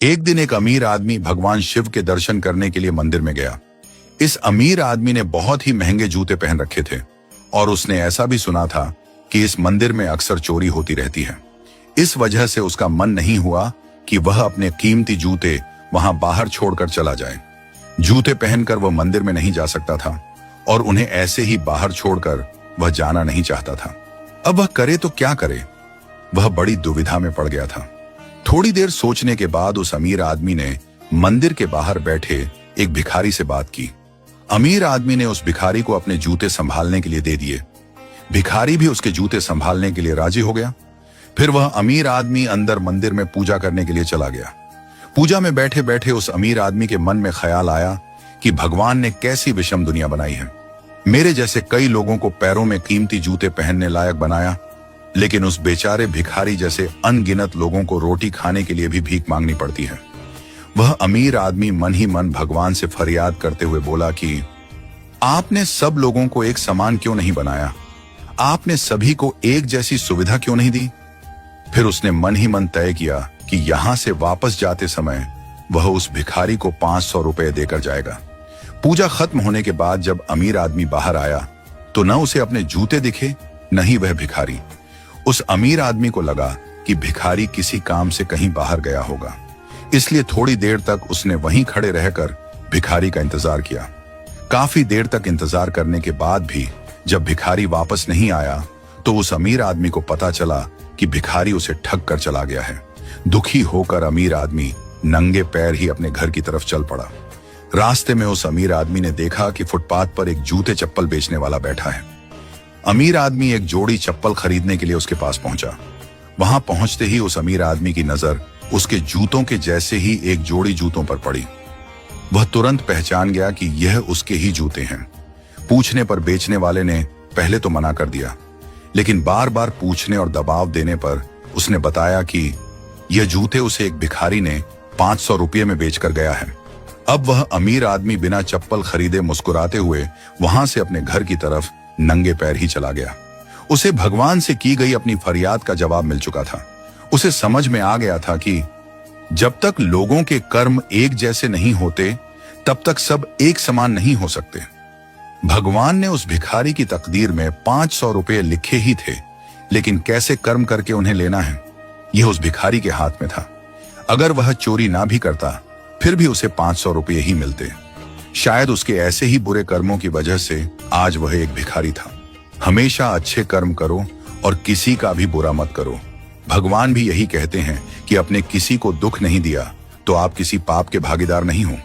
एक दिन एक अमीर आदमी भगवान शिव के दर्शन करने के लिए मंदिर में गया। इस अमीर आदमी ने बहुत ही महंगे जूते पहन रखे थे और उसने ऐसा भी सुना था कि इस मंदिर में अक्सर चोरी होती रहती है। इस वजह से उसका मन नहीं हुआ कि वह अपने कीमती जूते वहां बाहर छोड़कर चला जाए। जूते पहनकर वह मंदिर में नहीं जा सकता था और उन्हें ऐसे ही बाहर छोड़कर वह जाना नहीं चाहता था। अब वह करे तो क्या करे? वह बड़ी दुविधा में पड़ गया था। थोड़ी देर सोचने के बाद उस अमीर आदमी ने मंदिर के बाहर बैठे एक भिखारी से बात की। अमीर आदमी ने उस भिखारी को अपने जूते संभालने के लिए दे दिए। भिखारी भी उसके जूते संभालने के लिए राजी हो गया। फिर वह अमीर आदमी अंदर मंदिर में पूजा करने के लिए चला गया। पूजा में बैठे बैठे उस अमीर आदमी के मन में ख्याल आया कि भगवान ने कैसी विषम दुनिया बनाई है। मेरे जैसे कई लोगों को पैरों में कीमती जूते पहनने लायक बनाया, लेकिन उस बेचारे भिखारी जैसे अनगिनत लोगों को रोटी खाने के लिए भी भीख मांगनी पड़ती है। वह अमीर आदमी मन ही मन भगवान से फरियाद करते हुए बोला कि आपने सब लोगों को एक समान क्यों नहीं बनाया? आपने सभी को एक जैसी सुविधा क्यों नहीं दी? फिर उसने मन ही मन तय किया कि यहां से वापस जाते समय वह उस भिखारी को 500 रुपए देकर जाएगा। पूजा खत्म होने के बाद जब अमीर आदमी बाहर आया तो न उसे अपने जूते दिखे, न ही वह भिखारी। उस अमीर आदमी को लगा कि भिखारी किसी काम से कहीं बाहर गया होगा, इसलिए थोड़ी देर तक उसने वहीं खड़े रहकर भिखारी का इंतजार किया। काफी देर तक इंतजार करने के बाद भी जब भिखारी वापस नहीं आया तो उस अमीर आदमी को पता चला कि भिखारी उसे ठग कर चला गया है। दुखी होकर अमीर आदमी नंगे पैर ही अपने घर की तरफ चल पड़ा। रास्ते में उस अमीर आदमी ने देखा कि फुटपाथ पर एक जूते चप्पल बेचने वाला बैठा है। अमीर आदमी एक जोड़ी चप्पल खरीदने के लिए उसके पास पहुंचा। वहां पहुंचते ही उस अमीर आदमी की नजर उसके जूतों के जैसे ही एक जोड़ी जूतों पर पड़ी। वह तुरंत पहचान गया कि यह उसके ही जूते हैं। पूछने पर बेचने वाले ने पहले तो मना कर दिया, लेकिन बार बार पूछने और दबाव देने पर उसने बताया कि यह जूते उसे एक भिखारी ने 500 रुपये में बेचकर गया है। अब वह अमीर आदमी बिना चप्पल खरीदे मुस्कुराते हुए वहां से अपने घर की तरफ नंगे पैर ही चला गया। उसे भगवान से की गई अपनी फरियाद का जवाब मिल चुका था। उसे समझ में आ गया था कि जब तक लोगों के कर्म एक जैसे नहीं होते तब तक सब एक समान नहीं हो सकते। भगवान ने उस भिखारी की तकदीर में 500 रुपये लिखे ही थे, लेकिन कैसे कर्म करके उन्हें लेना है यह उस भिखारी के हाथ में था। अगर वह चोरी ना भी करता फिर भी उसे 500 रुपये ही मिलते। शायद उसके ऐसे ही बुरे कर्मों की वजह से आज वह एक भिखारी था। हमेशा अच्छे कर्म करो और किसी का भी बुरा मत करो। भगवान भी यही कहते हैं कि अपने किसी को दुख नहीं दिया तो आप किसी पाप के भागीदार नहीं हो।